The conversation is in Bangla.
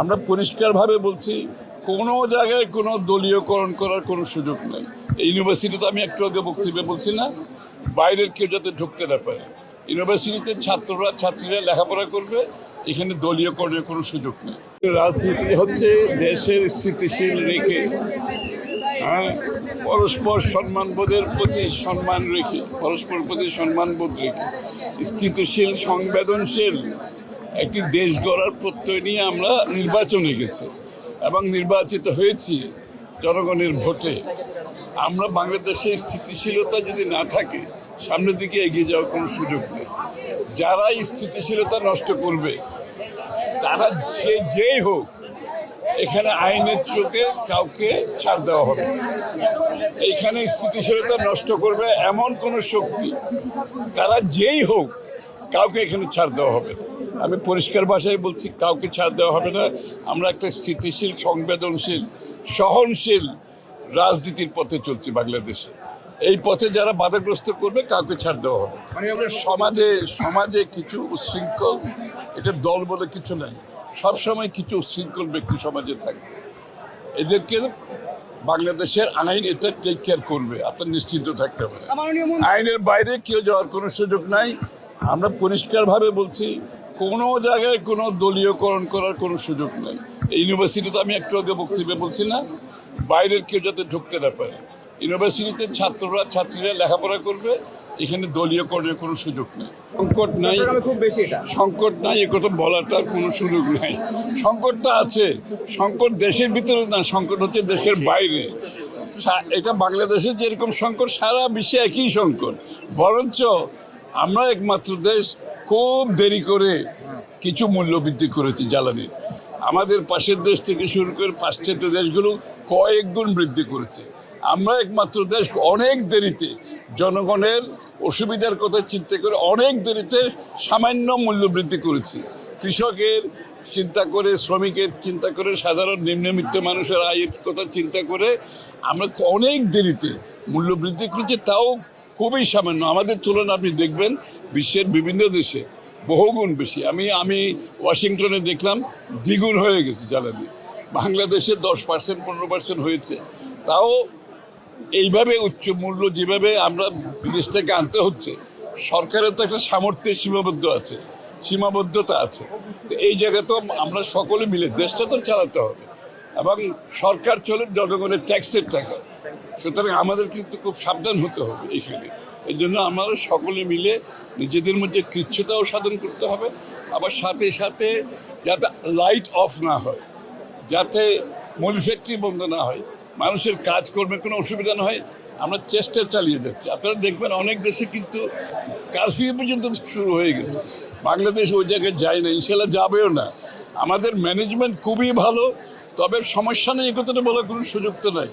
আমরা পরিষ্কারভাবে বলছি, কোনো জায়গায় কোনো দলীয়করণ করার কোনো সুযোগ নেই। এই ইউনিভার্সিটিতে আমি একটু আগে বক্তব্যে বলছি না, বাইরের কেউ যাতে ঢুকতে না পারে। ইউনিভার্সিটিতে ছাত্রীরা লেখাপড়া করবে, এখানে দলীয়করণের কোনো সুযোগ নেই। রাজনীতি হচ্ছে দেশের স্থিতিশীল রেখে, পরস্পর সম্মানবোধের প্রতি সম্মান রেখে, পরস্পর প্রতি সম্মানবোধ রেখে স্থিতিশীল সংবেদনশীল একটি দেশ গড়ার প্রত্যয় নিয়ে আমরা নির্বাচনে গেছি এবং নির্বাচিত হয়েছি জনগণের ভোটে। আমরা বাংলাদেশে স্থিতিশীলতা যদি না থাকে, সামনের দিকে এগিয়ে যাওয়ার কোনো সুযোগ নেই। যারা স্থিতিশীলতা নষ্ট করবে তারা যেই হোক, এখানে আইনের চোখে কাউকে ছাড় দেওয়া হবে। এইখানে স্থিতিশীলতা নষ্ট করবে এমন কোনো শক্তি, তারা যেই হোক, কাউকে এখানে ছাড় দেওয়া হবে না। আমি পরিষ্কার ভাষায় বলছি, কাউকে ছাড় দেওয়া হবে না। আমরা একটা স্থিতিশীল, সংবেদনশীল, সহনশীল রাজনীতির পথে চলছি বাংলাদেশে। এই পথে যারা বাধাগ্রস্ত করবে, কাউকে ছাড় দেওয়া হবে। মানে আমরা সমাজে কিছু উচ্ছৃঙ্খল, এটা দল বলে কিছু নাই, সবসময় কিছু উচ্ছৃঙ্খল ব্যক্তি সমাজে থাকে। এদেরকে বাংলাদেশের আইন এটা টেক কেয়ার করবে, আপনার নিশ্চিন্ত থাকতে হবে। আইনের বাইরে কেউ যাওয়ার কোনো সুযোগ নাই। আমরা পরিষ্কারভাবে বলছি, কোনো জায়গায় কোনো দলীয়করণ করার কোনো সুযোগ নেই। এই ইউনিভার্সিটিতে আমি একটু আগে বক্তব্যে বলছি না, বাইরের কেউ যাতে ঢুকতে না পারে। ইউনিভার্সিটিতে ছাত্রীরা লেখাপড়া করবে, এখানে দলীয়করণের কোনো সুযোগ নেই। সংকট নাই এ কথা বলাটার কোনো সুযোগ নাই। সংকটটা আছে, সংকট দেশের ভিতরে না, সংকট হচ্ছে দেশের বাইরে। এটা বাংলাদেশের যেরকম সংকট, সারা বিশ্বে একই সংকট। বরঞ্চ আমরা একমাত্র দেশ খুব দেরি করে কিছু মূল্য বৃদ্ধি করেছি জ্বালানির। আমাদের পাশের দেশ থেকে শুরু করে পাশ্চাত্য দেশগুলো কয়েক গুণ বৃদ্ধি করেছে। আমরা একমাত্র দেশ অনেক দেরিতে, জনগণের অসুবিধার কথা চিন্তা করে অনেক দেরিতে সামান্য মূল্য বৃদ্ধি করেছি। কৃষকের চিন্তা করে, শ্রমিকের চিন্তা করে, সাধারণ নিম্নবিত্ত মানুষের আয়ের কথা চিন্তা করে আমরা অনেক দেরিতে মূল্য বৃদ্ধি করেছি, তাও খুবই সামান্য। আমাদের তুলনা আপনি দেখবেন বিশ্বের বিভিন্ন দেশে বহুগুণ বেশি। আমি ওয়াশিংটনে দেখলাম দ্বিগুণ হয়ে গেছে জ্বালানি। বাংলাদেশে 10%, 15% হয়েছে। তাও এইভাবে উচ্চ মূল্য যেভাবে আমরা বিদেশ থেকে আনতে হচ্ছে, সরকারের তো একটা সামর্থ্যের সীমাবদ্ধতা আছে। এই জায়গাতেও আমরা সকলে মিলে দেশটা তো চালাতে হবে এবং সরকার চলে জনগণের ট্যাক্সের টাকা। সুতরাং আমাদের কিন্তু খুব সাবধান হতে হবে এখানে। এই জন্য আমরা সকলে মিলে নিজেদের মধ্যে কৃচ্ছতাও সাধন করতে হবে, আবার সাথে সাথে যাতে লাইট অফ না হয়, যাতে মূল ফ্যাক্টরি বন্ধ না হয়, মানুষের কাজকর্মে কোনো অসুবিধা না হয়, আমরা চেষ্টা চালিয়ে যাচ্ছি। আপনারা দেখবেন অনেক দেশে কিন্তু কারফিউ পর্যন্ত শুরু হয়ে গেছে। বাংলাদেশ ওই জায়গায় যায় না, ইনশাল্লাহ যাবেও না। আমাদের ম্যানেজমেন্ট খুবই ভালো, তবে সমস্যা নেই, এই কথাটা বলার কোনো সুযোগ তো নাই।